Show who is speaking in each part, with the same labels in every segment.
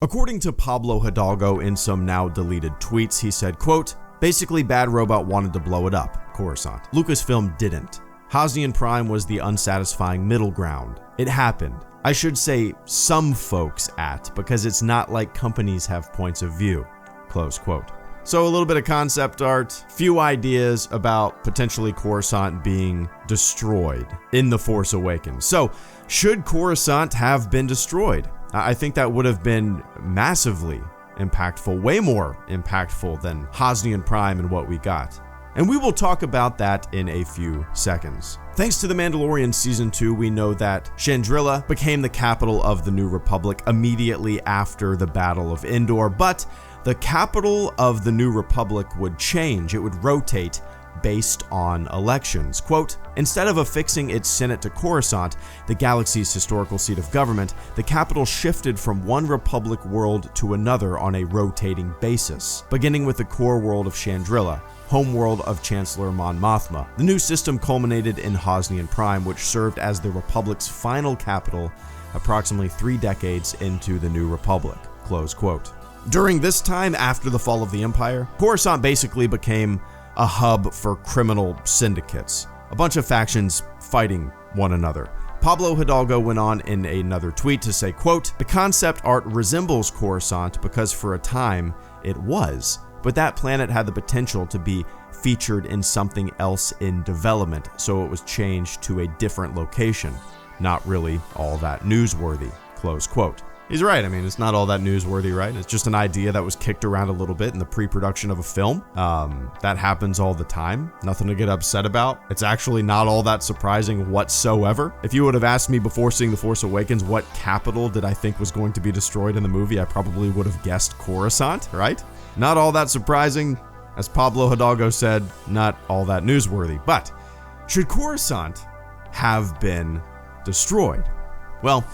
Speaker 1: According to Pablo Hidalgo in some now deleted tweets, he said, quote, "Basically, Bad Robot wanted to blow it up, Coruscant. Lucasfilm didn't. Hosnian Prime was the unsatisfying middle ground. It happened. I should say some folks because it's not like companies have points of view." Close quote. So a little bit of concept art, few ideas about potentially Coruscant being destroyed in The Force Awakens. So, should Coruscant have been destroyed? I think that would have been massively impactful, way more impactful than Hosnian Prime and what we got. And we will talk about that in a few seconds. Thanks to The Mandalorian Season 2, we know that Chandrila became the capital of the New Republic immediately after the Battle of Endor, but the capital of the New Republic would change. It would rotate based on elections. Quote, "Instead of affixing its Senate to Coruscant, the galaxy's historical seat of government, the capital shifted from one Republic world to another on a rotating basis, beginning with the core world of Chandrila, homeworld of Chancellor Mon Mothma. The new system culminated in Hosnian Prime, which served as the Republic's final capital approximately 3 decades into the New Republic." Close quote. During this time, after the fall of the Empire, Coruscant basically became a hub for criminal syndicates, a bunch of factions fighting one another. Pablo Hidalgo went on in another tweet to say, quote, "The concept art resembles Coruscant because for a time it was, but that planet had the potential to be featured in something else in development, so it was changed to a different location. Not really all that newsworthy." Close quote. He's right. I mean, it's not all that newsworthy, right? It's just an idea that was kicked around a little bit in the pre-production of a film. That happens all the time. Nothing to get upset about. It's actually not all that surprising whatsoever. If you would have asked me before seeing The Force Awakens what capital did I think was going to be destroyed in the movie, I probably would have guessed Coruscant, right? Not all that surprising. As Pablo Hidalgo said, not all that newsworthy. But should Coruscant have been destroyed? Well,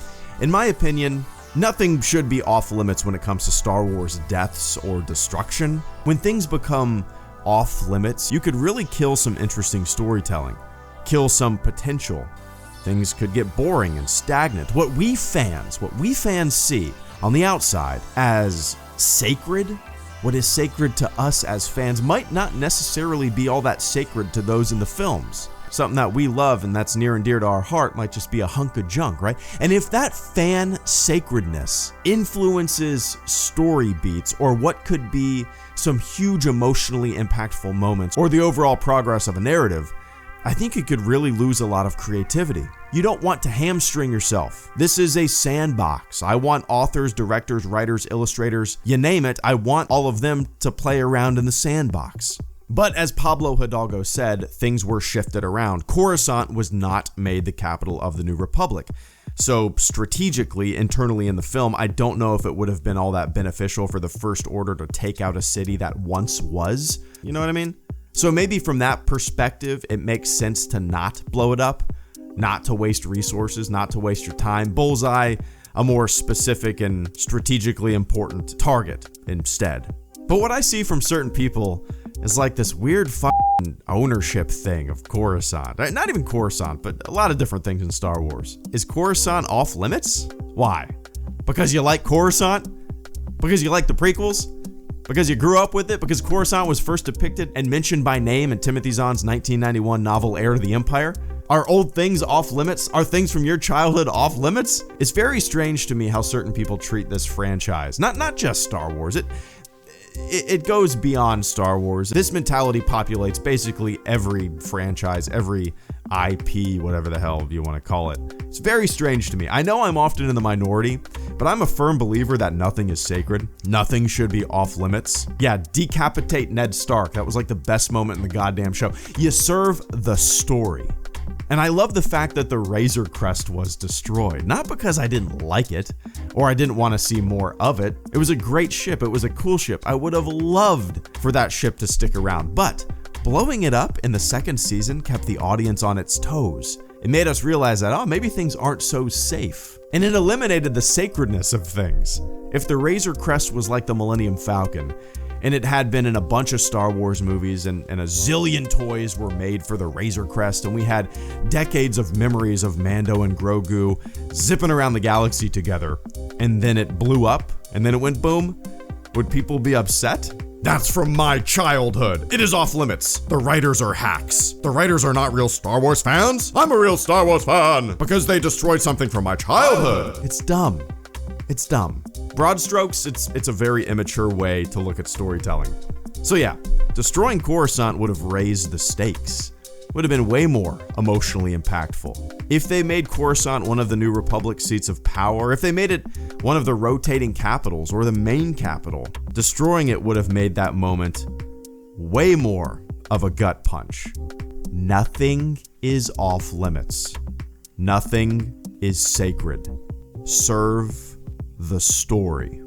Speaker 1: in my opinion, nothing should be off limits when it comes to Star Wars deaths or destruction. When things become off limits, you could really kill some interesting storytelling, kill some potential. Things could get boring and stagnant. What we fans see on the outside as sacred, what is sacred to us as fans might not necessarily be all that sacred to those in the films. Something that we love and that's near and dear to our heart might just be a hunk of junk, right? And if that fan sacredness influences story beats or what could be some huge emotionally impactful moments or the overall progress of a narrative, I think it could really lose a lot of creativity. You don't want to hamstring yourself. This is a sandbox. I want authors, directors, writers, illustrators, you name it, I want all of them to play around in the sandbox. But as Pablo Hidalgo said, things were shifted around. Coruscant was not made the capital of the New Republic. So strategically, internally in the film, I don't know if it would have been all that beneficial for the First Order to take out a city that once was. You know what I mean? So maybe from that perspective, it makes sense to not blow it up, not to waste resources, not to waste your time. Bullseye, a more specific and strategically important target instead. But what I see from certain people is like this weird ownership thing of Coruscant. Not even Coruscant, but a lot of different things in Star Wars. Is Coruscant off limits? Why? Because you like Coruscant? Because you like the prequels? Because you grew up with it? Because Coruscant was first depicted and mentioned by name in Timothy Zahn's 1991 novel Heir to the Empire? Are old things off limits? Are things from your childhood off limits? It's very strange to me how certain people treat this franchise. Not just Star Wars. It goes beyond Star Wars. This mentality populates basically every franchise, every IP, whatever the hell you want to call it. It's very strange to me. I know I'm often in the minority, but I'm a firm believer that nothing is sacred. Nothing should be off limits. Yeah, decapitate Ned Stark. That was like the best moment in the goddamn show. You serve the story. And I love the fact that the Razor Crest was destroyed. Not because I didn't like it, or I didn't want to see more of it. It was a great ship. It was a cool ship. I would have loved for that ship to stick around. But blowing it up in the second season kept the audience on its toes. It made us realize that, maybe things aren't so safe. And it eliminated the sacredness of things. If the Razor Crest was like the Millennium Falcon, and it had been in a bunch of Star Wars movies, and a zillion toys were made for the Razor Crest, and we had decades of memories of Mando and Grogu zipping around the galaxy together, and then it blew up and then it went boom, would people be upset? That's from my childhood. It is off limits. The writers are hacks. The writers are not real Star Wars fans. I'm a real Star Wars fan because they destroyed something from my childhood. It's dumb. It's dumb. Broad strokes, it's a very immature way to look at storytelling. So yeah, destroying Coruscant would have raised the stakes. Would have been way more emotionally impactful. If they made Coruscant one of the New Republic seats of power, if they made it one of the rotating capitals or the main capital, destroying it would have made that moment way more of a gut punch. Nothing is off limits. Nothing is sacred. Serve the story.